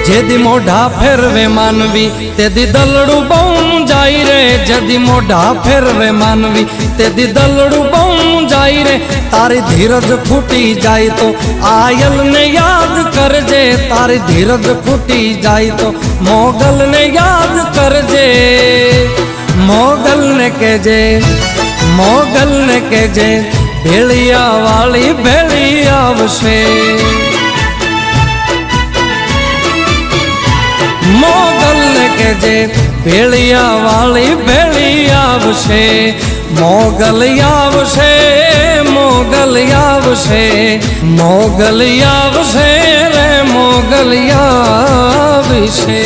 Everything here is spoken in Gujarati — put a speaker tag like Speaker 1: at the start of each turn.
Speaker 1: જેદી મોઢા ફેરવે માનવી તેદી દલડું બહુ જાય રે, જેદી મોઢા ફેરવે માનવી તેદી દલડું બહુ જાય રે। તારી ધીરજ ફૂટી જાય તો આયલ ને યાદ કરજે, તારી ધીરજ ફૂટી જાય તો મોગલ ને યાદ કરજે। મોગલ ને કહેજે, મોગલ ને કહેજે ભેળિયા વાળી ભેળી આવશે। મોગલ ને કહેજે ભેળિયા વાળી ભેળી આવશે। મોગલ આવશે, મોગલ આવશે, મોગલ આવશે રે મોગલ આવશે।